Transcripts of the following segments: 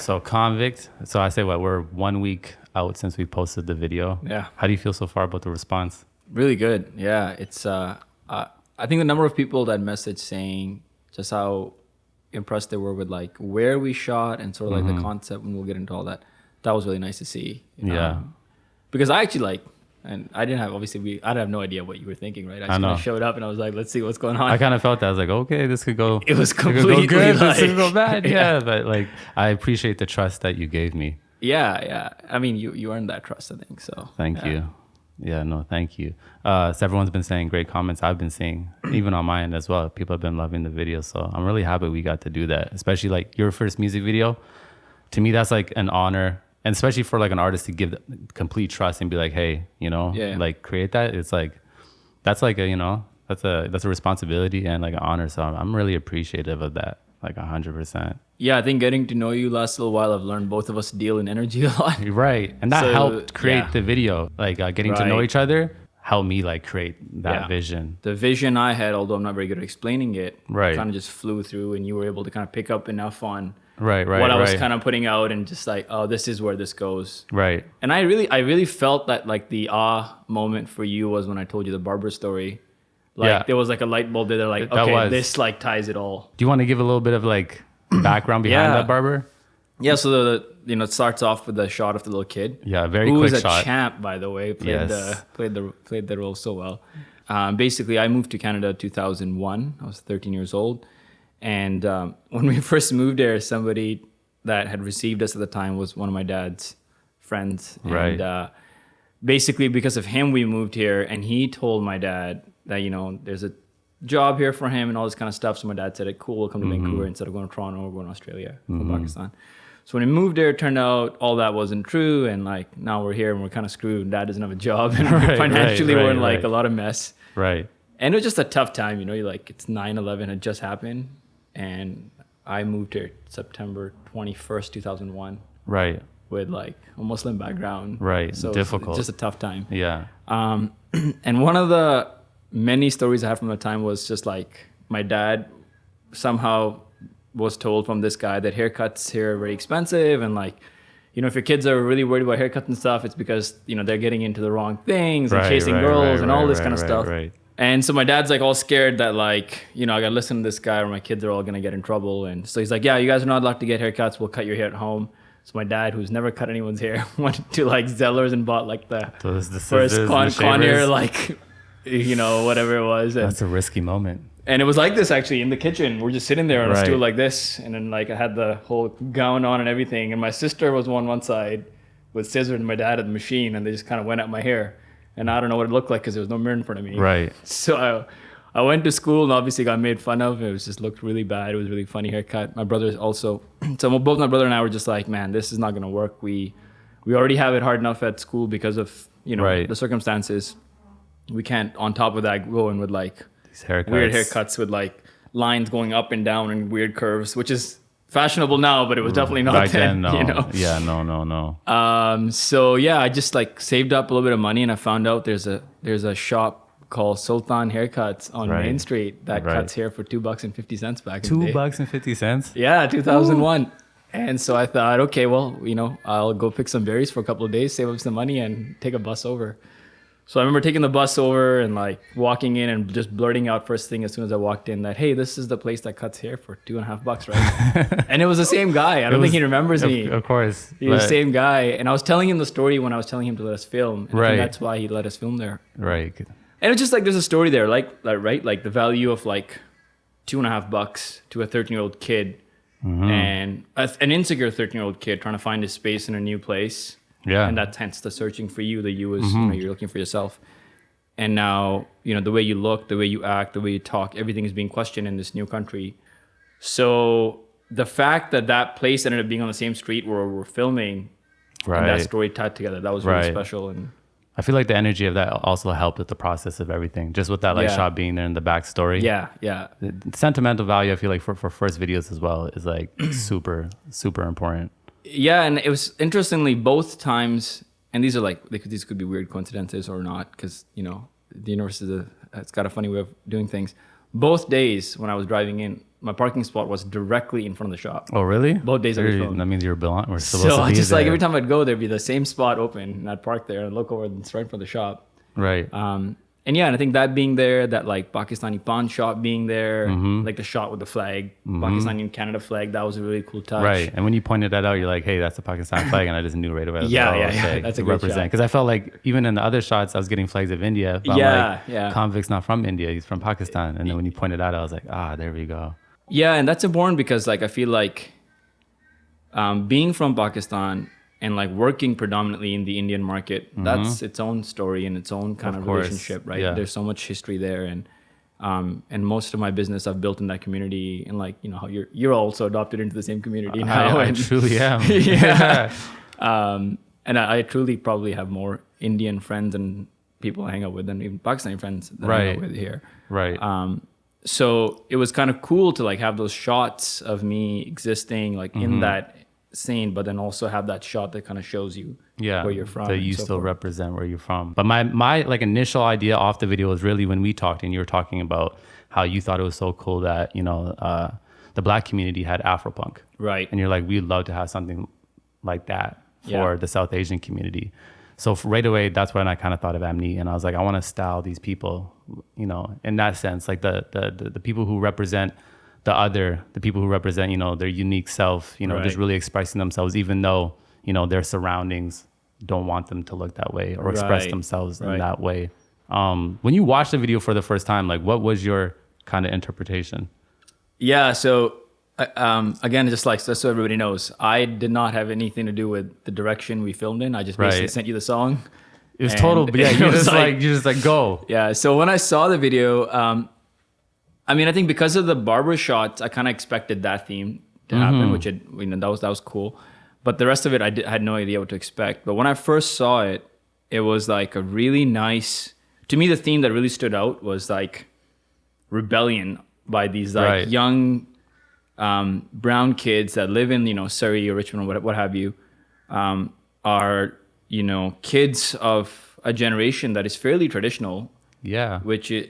So Khanvict. So I say what, we're 1 week out since we posted the video. Yeah. How do you feel so far about the response? Really good. Yeah. It's I think the number of people that messaged saying just how impressed they were with like where we shot and sort of like the concept, and we'll get into all that. That was really nice to see. Yeah. Because I actually like, and I didn't have, obviously I have no idea what you were thinking, right? I just kind of showed up and I was like, let's see what's going on. I kind of felt that. I was like, okay, this could go. It was completely it could go good, like, this could go bad. Yeah. But like, I appreciate the trust that you gave me. Yeah. I mean, you earned that trust, I think. So thank you. Yeah, no, thank you. So everyone's been saying great comments. I've been seeing, even on my end as well. People have been loving the video. So I'm really happy we got to do that, especially like your first music video. To me, that's like an honor. And especially for like an artist to give complete trust and be like, hey, you know, like create that. It's like, that's like a, you know, that's a responsibility and like an honor. So I'm really appreciative of that. Like 100%. Yeah, I think getting to know you last little while, I've learned both of us deal in energy a lot. Right. And that helped create the video. Like getting to know each other helped me like create that vision. The vision I had, although I'm not very good at explaining it, kind of just flew through, and you were able to kind of pick up enough on what I was kind of putting out, and just like, oh, this is where this goes. Right. And I really felt that like the moment for you was when I told you the barber story. Like there was like a light bulb there, like, okay, this like ties it all. Do you want to give a little bit of like background behind that barber? Yeah, so it starts off with the shot of the little kid. Yeah, very quick shot. Who was a champ, by the way. Played the role so well. Basically, I moved to Canada 2001. I was 13 years old, and when we first moved there, somebody that had received us at the time was one of my dad's friends. And basically, because of him, we moved here, and he told my dad that, you know, there's a job here for him and all this kind of stuff. So my dad said, cool, we'll come to Vancouver instead of going to Toronto or going to Australia from Pakistan. So when we moved there, it turned out all that wasn't true. And like, now we're here and we're kind of screwed. Dad doesn't have a job. And financially, we're in like a lot of mess. Right. And it was just a tough time, you know, it's 9/11 had just happened. And I moved here September 21st, 2001. Right. With like a Muslim background. Right. So difficult. Just a tough time. Yeah. And one of the many stories I have from the time was just like my dad somehow was told from this guy that haircuts here are very expensive, and like, you know, if your kids are really worried about haircuts and stuff, it's because, you know, they're getting into the wrong things and chasing girls and all this kind of stuff. Right. And so my dad's like all scared that like, you know, I gotta listen to this guy or my kids are all gonna get in trouble. And so he's like, yeah, you guys are not allowed to get haircuts. We'll cut your hair at home. So my dad, who's never cut anyone's hair, went to like Zellers and bought like the first Conair, like, you know, whatever it was. And that's a risky moment. And it was like this actually in the kitchen. We're just sitting there on a stool like this. And then like I had the whole gown on and everything. And my sister was on one side with scissors and my dad at the machine. And they just kind of went at my hair. And I don't know what it looked like because there was no mirror in front of me. Right. So I went to school and obviously got made fun of. It was just looked really bad. It was a really funny haircut. My brother also. So both my brother and I were just like, man, this is not going to work. We already have it hard enough at school because of, you know, the circumstances. We can't, on top of that, go in with like weird haircuts with like lines going up and down and weird curves, which is fashionable now, but it was definitely not back then. No. You know? Yeah, no. So yeah, I just like saved up a little bit of money, and I found out there's a shop called Sultan Haircuts on Main Street that cuts hair for $2.50 back in the day. $2.50? Yeah, 2001. Ooh. And so I thought, okay, well, you know, I'll go pick some berries for a couple of days, save up some money, and take a bus over. So I remember taking the bus over and like walking in and just blurting out first thing as soon as I walked in that, hey, this is the place that cuts hair for $2.50, right? And it was the same guy. I don't think he remembers me. Of course. He was the same guy. And I was telling him the story when I was telling him to let us film. And I think that's why he let us film there. Right. And it's just like there's a story there, like right? Like the value of like $2.50 to a 13-year-old kid and an insecure 13-year-old kid trying to find his space in a new place. Yeah. And that's hence the searching for you, the you is, you know, you're looking for yourself. And now, you know, the way you look, the way you act, the way you talk, everything is being questioned in this new country. So the fact that that place ended up being on the same street where we're filming and that story tied together, that was really special. And I feel like the energy of that also helped with the process of everything. Just with that like shot being there in the backstory. Yeah. The sentimental value, I feel like for first videos as well is like super, super important. Yeah, and it was interestingly both times, and these are like these could be weird coincidences or not, because you know the universe it's got a funny way of doing things. Both days when I was driving in, my parking spot was directly in front of the shop. Oh, really? Both days that we filmed. That means we're supposed to So be just there. like every time I'd go, there'd be the same spot open, and I'd park there and look over and it's right in front of the shop. Right. And yeah, and I think that being there, that like Pakistani pawn shop being there, like the shot with the flag, Pakistani and Canada flag, that was a really cool touch. Right. And when you pointed that out, you're like, hey, that's the Pakistan flag. And I just knew right away. I was Yeah, like, yeah. That's a great shot. Because I felt like even in the other shots, I was getting flags of India. But I'm like, Khanvict's not from India. He's from Pakistan. And then when you pointed out, I was like, there we go. Yeah, and that's important because like I feel like being from Pakistan and like working predominantly in the Indian market, that's its own story and its own kind of relationship, right? Yeah. There's so much history there, and most of my business I've built in that community, and like how you're also adopted into the same community now. I truly am. Yeah. And I truly probably have more Indian friends and people I hang out with than even Pakistani friends that I hang out with here. Right. So it was kind of cool to like have those shots of me existing like in that scene, but then also have that shot that kind of shows you where you're from. That you still represent where you're from. But my like initial idea off the video was really when we talked and you were talking about how you thought it was so cool that, the Black community had Afropunk. Right. And you're like, we'd love to have something like that for the South Asian community. So right away, that's when I kind of thought of Amni, and I was like, I want to style these people, in that sense, like the people who represent the other, the people who represent, their unique self, just really expressing themselves, even though, their surroundings don't want them to look that way or express themselves in that way. When you watched the video for the first time, like what was your kind of interpretation? Yeah. So again, just like so everybody knows, I did not have anything to do with the direction we filmed in. I just basically sent you the song. It was total, but yeah, you just like go. Yeah. So when I saw the video, I think because of the barber shots, I kind of expected that theme to happen, which that was cool. But the rest of it, I had no idea what to expect. But when I first saw it, it was like a really nice. To me, the theme that really stood out was like rebellion by these like young brown kids that live in Surrey or Richmond or what have you, are kids of a generation that is fairly traditional. Yeah,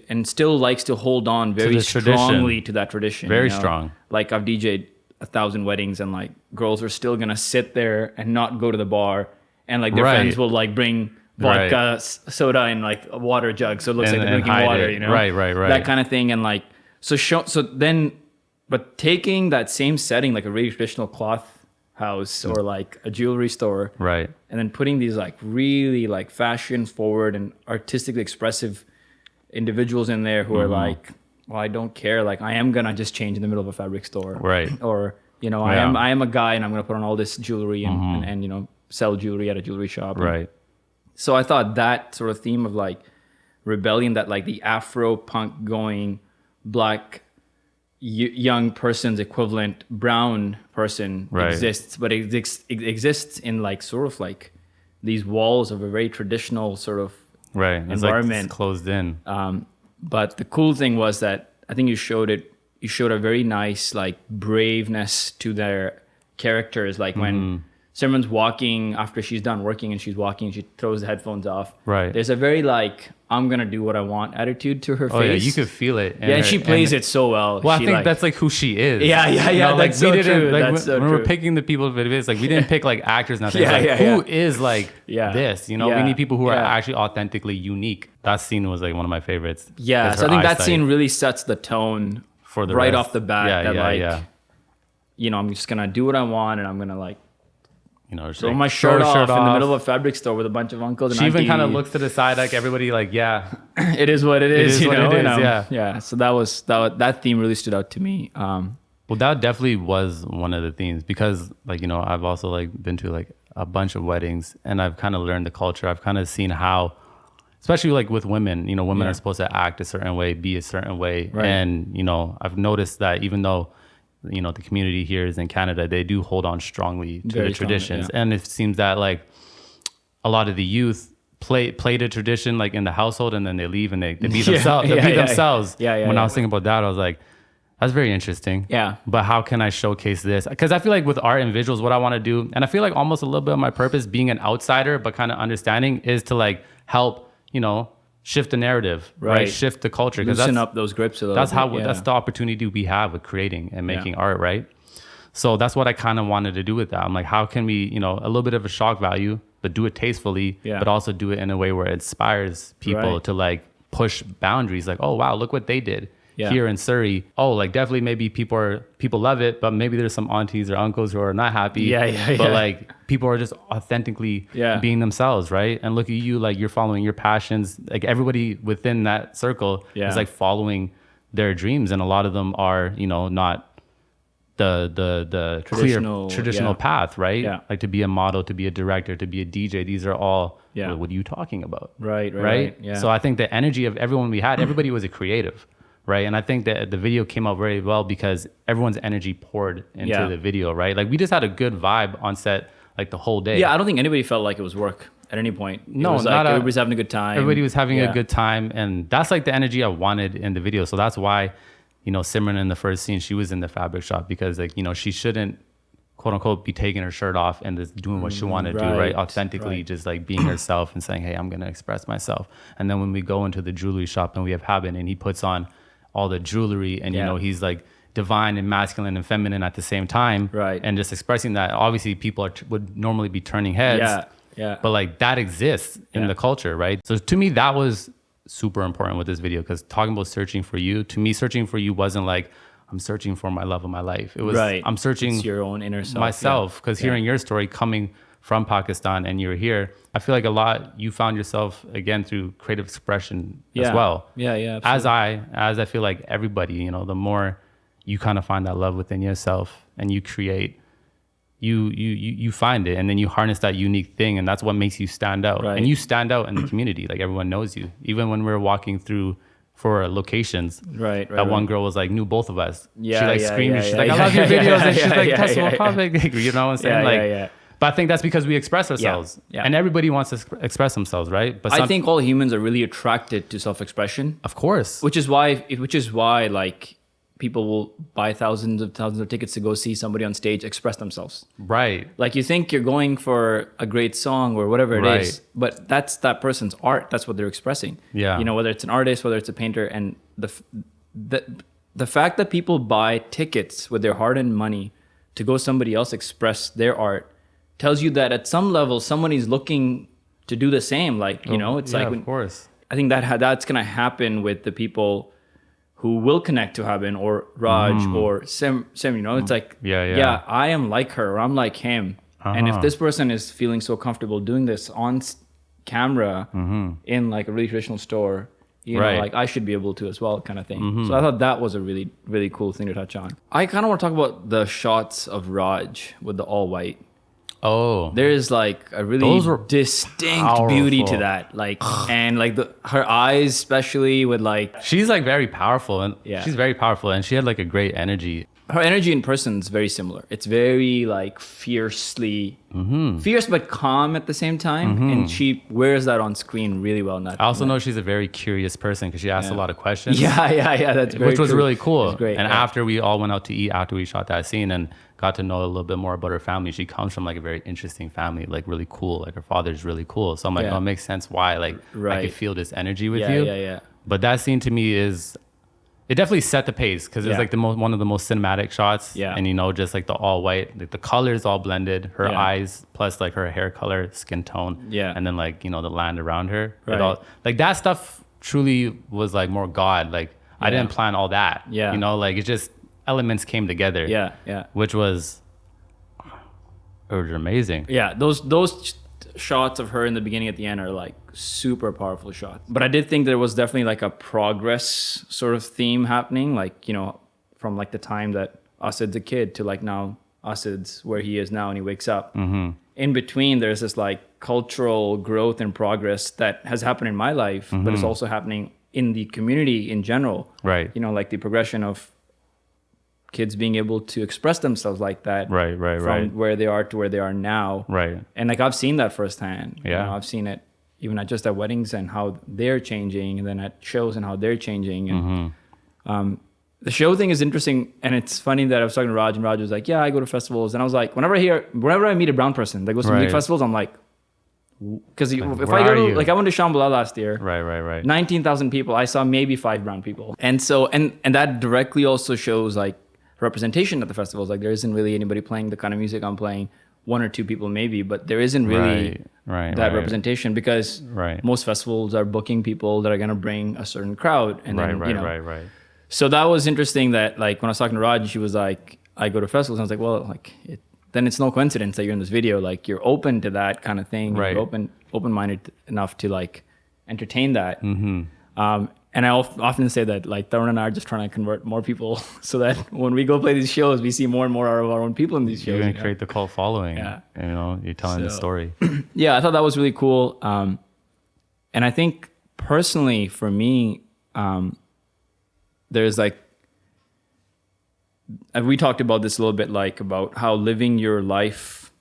and still likes to hold on very strongly to that tradition. Very strong. Like I've DJ'd 1,000 weddings, and like girls are still gonna sit there and not go to the bar, and like their friends will like bring vodka, soda, and like a water jug, so it looks like they're drinking water. Right. That kind of thing, and like but taking that same setting, like a really traditional cloth house or like a jewelry store, and then putting these like really like fashion forward and artistically expressive individuals in there who are like, well, I don't care, like I am gonna just change in the middle of a fabric store, or I am a guy and I'm gonna put on all this jewelry and sell jewelry at a jewelry shop, so I thought that sort of theme of like rebellion, that like the Afro punk going Black young person's equivalent brown person exists, but it exists in like sort of like these walls of a very traditional sort of environment. It's closed in. But the cool thing was that I think you showed a very nice like braveness to their characters, like when Simran's walking after she's done working and she's walking, she throws the headphones off. There's a very like, I'm gonna do what I want attitude to her face. Yeah, you could feel it. And she plays it so well. Well, I think that's like who she is. Yeah. That's so true. That's so when true. we're picking the people for this, like we didn't pick like actors, nothing. Who is like this? We need people who are actually authentically unique. That scene was like one of my favorites. Yeah, so I think that scene really sets the tone for the rest. Off the bat. I'm just gonna do what I want, and I'm gonna like, throw my shirt off in the middle of a fabric store with a bunch of uncles and she aunties. Even kind of looks to the side like everybody like, it is what it is. So that theme really stood out to me. Well, that definitely was one of the themes because like, I've also like been to like a bunch of weddings and I've kind of learned the culture. I've kind of seen how, especially like with women, women are supposed to act a certain way, be a certain way. And, I've noticed that even though the community here is in Canada, they do hold on strongly to the traditions. And it seems that like a lot of the youth play the tradition like in the household and then they leave and they be themselves. When I was thinking about that, I was like, that's very interesting. But how can I showcase this? Because I feel like with art and visuals, what I want to do, and I feel like almost a little bit of my purpose being an outsider, but kind of understanding, is to like help, shift the narrative, right? Shift the culture. Loosen up those grips a little bit. That's the opportunity we have with creating and making art, right? So that's what I kind of wanted to do with that. I'm like, how can we, you know, a little bit of a shock value, but do it tastefully, but also do it in a way where it inspires people to like push boundaries. Like, oh wow, look what they did here in Surrey. Oh, like definitely maybe people love it, but maybe there's some aunties or uncles who are not happy. But like people are just authentically being themselves, right? And look at you, like you're following your passions. Like everybody within that circle is like following their dreams, and a lot of them are, you know, not the traditional path, right? Like to be a model, to be a director, to be a DJ. These are all what are you talking about? Right. So I think the energy of everyone we had, everybody was a creative, right? And I think that the video came out very well because everyone's energy poured into the video, right? Like we just had a good vibe on set like the whole day. Yeah, I don't think anybody felt like it was work at any point. No, was like everybody was having a good time. Everybody was having a good time, and that's like the energy I wanted in the video. So that's why, you know, Simran in the first scene, she was in the fabric shop because, like, you know, she shouldn't, quote unquote, be taking her shirt off and just doing what she wanted to do, right? Authentically, just like being herself and saying, hey, I'm going to express myself. And then when we go into the jewelry shop and we have Haben and he puts on all the jewelry and, you know, he's like divine and masculine and feminine at the same time. And just expressing that, obviously people would normally be turning heads. But like that exists in the culture, right? So to me, that was super important with this video, because talking about searching for you, to me, searching for you wasn't like I'm searching for my love of my life. It was I'm searching it's your own inner self, myself, because hearing your story coming from Pakistan and you're here, I feel like a lot you found yourself again through creative expression as well. Absolutely. As I feel like everybody, you know, the more you kind of find that love within yourself and you create, you find it, and then you harness that unique thing, and that's what makes you stand out. And you stand out in the community. Like everyone knows you. Even when we were walking through for locations, that one girl was like, knew both of us. She like screamed, she's like, I love your videos, and she's like, that's what Khanvict. You know what I'm saying? But I think that's because we express ourselves, and everybody wants to express themselves, right? But I think all humans are really attracted to self-expression, of course. Which is why like people will buy thousands of tickets to go see somebody on stage express themselves. Like you think you're going for a great song or whatever it is, but that's that person's art. That's what they're expressing. You know, whether it's an artist, whether it's a painter, and the fact that people buy tickets with their hard-earned money to go somebody else express their art tells you that at some level somebody's looking to do the same. Like, you know, it's like, of course. I think that's going to happen with the people who will connect to Haben or Raj or Sim, you know, it's like, I am like her or I'm like him. And if this person is feeling so comfortable doing this on camera in like a really traditional store, you know, like I should be able to as well, kind of thing. So I thought that was a really, really cool thing to touch on. I kind of want to talk about the shots of Raj with the all white. There's like a really distinct beauty to that, like, and like her eyes, especially with like, she's like very powerful, and she's very powerful, and she had like a great energy. Her energy in person is very similar. It's very like fiercely fierce but calm at the same time, and she wears that on screen really well. I also know she's a very curious person because she asks a lot of questions. That's very which was true. really cool. Great, and after we all went out to eat, after we shot that scene and got to know a little bit more about her family, she comes from like a very interesting family, like really cool. Like her father's really cool. So I'm like, oh, it makes sense why like I could feel this energy with you. But that scene to me it definitely set the pace because it's like one of the most cinematic shots. And you know, just like the all white, like the colors all blended, her eyes plus like her hair color, skin tone, and then like, you know, the land around her. All, like that stuff truly was like more God. Like I didn't plan all that. You know, like it just elements came together. Which was amazing. Those shots of her in the beginning at the end are like super powerful shots. But I did think there was definitely like a progress sort of theme happening, like, you know, from like the time that Asad's a kid to like now Asad's where he is now and he wakes up. In between, there's this like cultural growth and progress that has happened in my life, but it's also happening in the community in general. You know, like the progression of kids being able to express themselves like that, from where they are to where they are now, and like I've seen that firsthand. You know, I've seen it even at weddings and how they're changing, and then at shows and how they're changing. And the show thing is interesting, and it's funny that I was talking to Raj, and Raj was like, "Yeah, I go to festivals," and I was like, whenever I meet a brown person that goes to music festivals, I'm like, because if I go to, like, I went to Shambhala last year. Right. 19,000 people. I saw maybe 5 brown people. And so, and that directly also shows like representation at the festivals. Like there isn't really anybody playing the kind of music I'm playing. 1 or 2 people maybe, but there isn't really that representation, because most festivals are booking people that are going to bring a certain crowd. And then, you know. So that was interesting that, like, when I was talking to Raj, she was like, I go to festivals. And I was like, well, like, then it's no coincidence that you're in this video. Like, you're open to that kind of thing. You're open-minded enough to, like, entertain that. And I often say that, like, Tarun and I are just trying to convert more people so that when we go play these shows, we see more and more of our own people in these shows. You're going to create the cult following. Yeah. You know, you're telling the story. Yeah, I thought that was really cool. And I think personally for me, there's like, we talked about this a little bit, like about how living your life,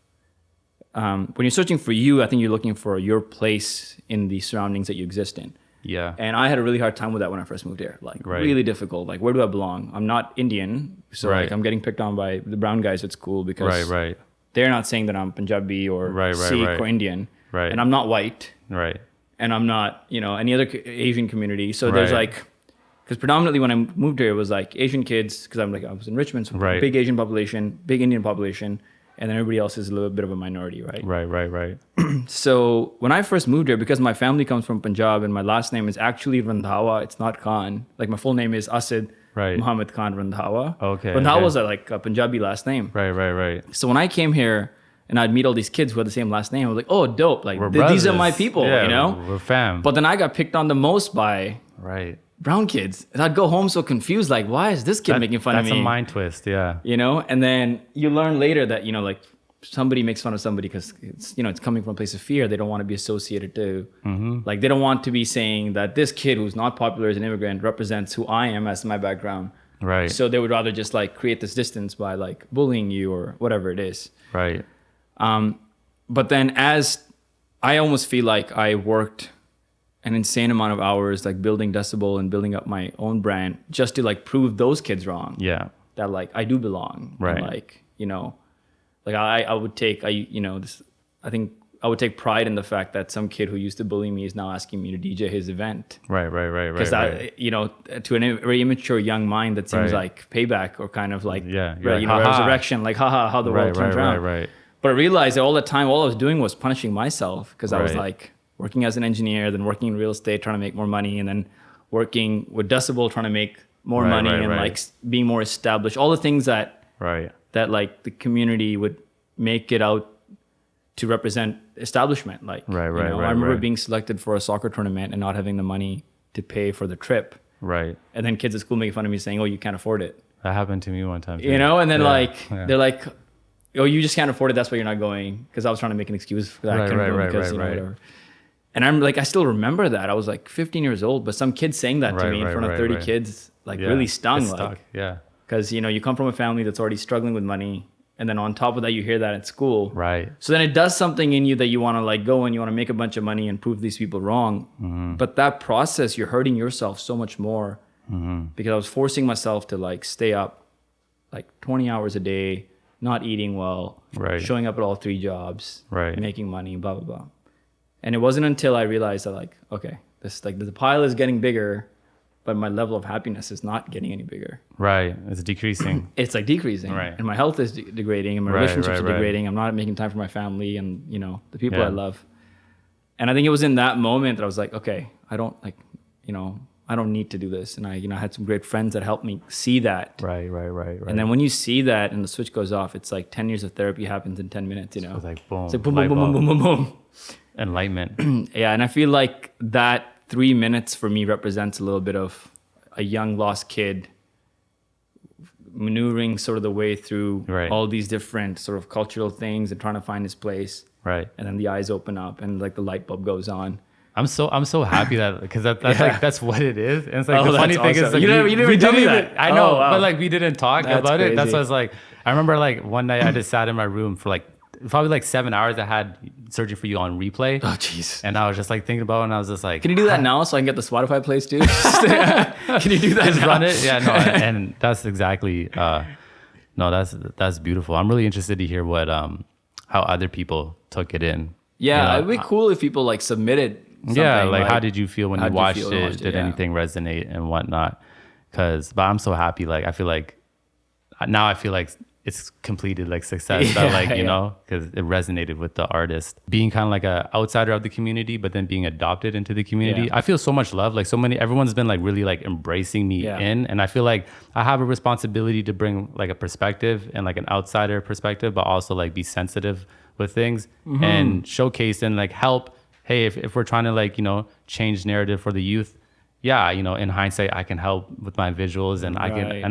when you're searching for you, I think you're looking for your place in the surroundings that you exist in. Yeah. And I had a really hard time with that when I first moved here. Like really difficult. Like, where do I belong? I'm not Indian. So like I'm getting picked on by the brown guys at school because they're not saying that I'm Punjabi or Sikh or Indian. And I'm not white. And I'm not, you know, any other Asian community. So there's like, because predominantly when I moved here, it was like Asian kids, because I was in Richmond, so big Asian population, big Indian population, and then everybody else is a little bit of a minority, right? Right. So when I first moved here, because my family comes from Punjab and my last name is actually Randhawa, it's not Khan. Like my full name is Asid Muhammad Khan Randhawa. Randhawa was like a Punjabi last name. Right. So when I came here and I'd meet all these kids who had the same last name, I was like, oh, dope. Like these are my people, you know? We're fam. But then I got picked on the most by brown kids. And I'd go home so confused, like, why is this kid making fun of me? That's a mind twist, yeah. You know, and then you learn later that, you know, like somebody makes fun of somebody because it's, you know, it's coming from a place of fear. They don't want to be associated to, like, they don't want to be saying that this kid who's not popular as an immigrant represents who I am as my background. So they would rather just like create this distance by like bullying you or whatever it is. But then as I almost feel like I worked an insane amount of hours like building Decibel and building up my own brand just to like prove those kids wrong. That like I do belong. And, like, you know, like I would take, I think I would take pride in the fact that some kid who used to bully me is now asking me to DJ his event. Because I, you know, to a very immature young mind, that seems like payback or kind of like, resurrection, like, haha, how the world turns around. But I realized that all the time, all I was doing was punishing myself, because I was like working as an engineer, then working in real estate, trying to make more money, and then working with Decibel, trying to make more money, and like being more established. All the things that that like the community would make it out to represent establishment. Like, I remember being selected for a soccer tournament and not having the money to pay for the trip. And then kids at school making fun of me saying, "Oh, you can't afford it." That happened to me one time too. You know, and then they're like, "Oh, you just can't afford it. That's why you're not going." Because I was trying to make an excuse for that. Whatever. And I'm like, I still remember that. I was like 15 years old, but some kid saying that to me in front of 30 kids, like really stung. Like, because, you know, you come from a family that's already struggling with money. And then on top of that, you hear that at school. So then it does something in you that you want to like go and you want to make a bunch of money and prove these people wrong. But that process, you're hurting yourself so much more, because I was forcing myself to like stay up like 20 hours a day, not eating well, showing up at all 3 jobs, making money, blah, blah, blah. And it wasn't until I realized that, like, okay, this like the pile is getting bigger, but my level of happiness is not getting any bigger. It's decreasing. It's like decreasing. And my health is degrading, and my relationships are degrading. I'm not making time for my family and, you know, the people I love. And I think it was in that moment that I was like, okay, I don't like, you know, I don't need to do this. And I, you know, I had some great friends that helped me see that. And then when you see that and the switch goes off, it's like 10 years of therapy happens in 10 minutes, you know. It's like boom. It's like boom, boom, boom, boom, boom, boom, boom. Enlightenment. And I feel like that 3 minutes for me represents a little bit of a young lost kid maneuvering sort of the way through all these different sort of cultural things and trying to find his place. And then the eyes open up and like the light bulb goes on. I'm so happy that, because that's like that's what it is. And it's like the funny thing is like you never tell me that. I know, but like we didn't talk about it. That's why I was like, I remember like one night I just sat in my room for like probably like 7 hours. I had Searching for You on replay. Oh jeez. And I was just like thinking about it, and I was just like, can you do that now so I can get the Spotify plays too? Can you do that? Just now? Run it. Yeah, no. And that's exactly no, that's beautiful. I'm really interested to hear what how other people took it in. Yeah, it'd be cool if people like submitted something. Yeah, like how did you feel when you watched it? Did yeah. anything resonate and whatnot? But I'm so happy. Like I feel like it's completed like success. That like, you know, because it resonated with the artist. Being kind of like a outsider of the community, but then being adopted into the community. I feel so much love. Like everyone's been like really like embracing me in. And I feel like I have a responsibility to bring like a perspective and like an outsider perspective, but also like be sensitive with things and showcase and like help. Hey, if we're trying to like, you know, change narrative for the youth, yeah, you know, in hindsight, I can help with my visuals and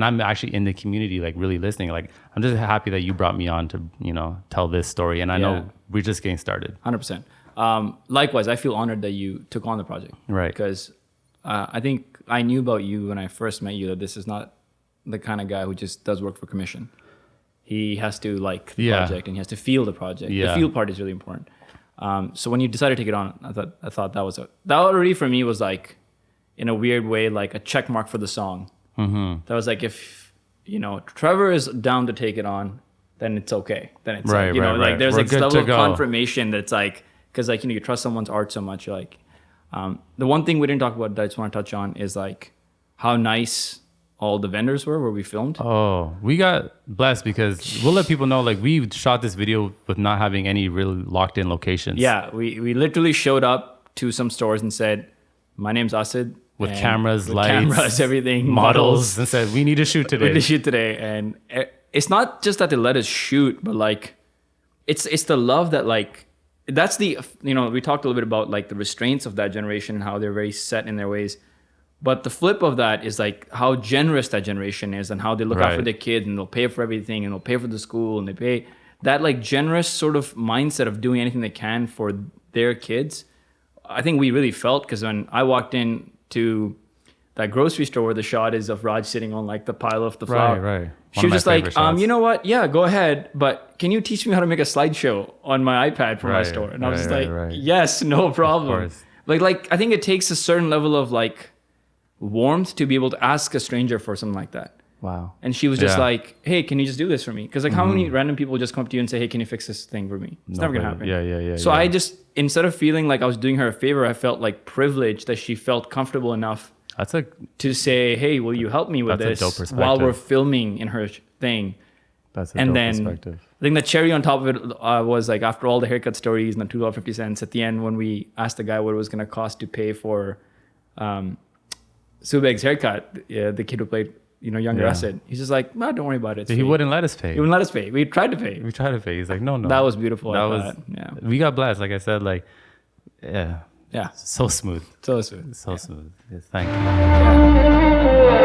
I'm actually in the community, like really listening. Like, I'm just happy that you brought me on to, you know, tell this story. And I know we're just getting started. 100%. Likewise, I feel honored that you took on the project. Right. Because I think I knew about you when I first met you, that this is not the kind of guy who just does work for commission. He has to like the project and he has to feel the project. The feel part is really important. So when you decided to take it on, I thought that already for me was like, in a weird way, like a check mark for the song. That was like, if, you know, Trevor is down to take it on, then it's okay. Then it's like, you know, like there's like this level of confirmation that's like, because like, you know, you trust someone's art so much. You're like, the one thing we didn't talk about that I just want to touch on is like how nice all the vendors were where we filmed. Oh, we got blessed because we'll let people know, like we shot this video with not having any really locked in locations. Yeah, we literally showed up to some stores and said, my name's Asid. With cameras, lights, everything, models, and said, we need to shoot today. We need to shoot today. And it's not just that they let us shoot, but like, it's the love that like, that's the, you know, we talked a little bit about like the restraints of that generation and how they're very set in their ways. But the flip of that is like how generous that generation is and how they look out for their kids and they'll pay for everything and they'll pay for the school and they pay that like generous sort of mindset of doing anything they can for their kids. I think we really felt, because when I walked in to that grocery store where the shot is of Raj sitting on like the pile of the flour. Right. She was just like, you know what? Yeah, go ahead. But can you teach me how to make a slideshow on my iPad for my store? And I was just like, yes, no problem. Like, I think it takes a certain level of like warmth to be able to ask a stranger for something like that. Wow. And she was just like, hey, can you just do this for me? Because like how many random people just come up to you and say, hey, can you fix this thing for me? It's never going to happen. Yeah. So I just, instead of feeling like I was doing her a favor, I felt like privileged that she felt comfortable enough to say, hey, will you help me with this while we're filming in her thing? That's a dope perspective. I think the cherry on top of it was like after all the haircut stories and the $2.50 at the end when we asked the guy what it was going to cost to pay for Subeg's haircut, the kid who played, you know, younger Asid. He's just like, no, don't worry about it. He wouldn't let us pay. He wouldn't let us pay. We tried to pay. He's like, no. That was beautiful. We got blessed. Like I said, like, yeah. Yeah. So smooth. So smooth. Smooth. Yes, thank you. Yeah.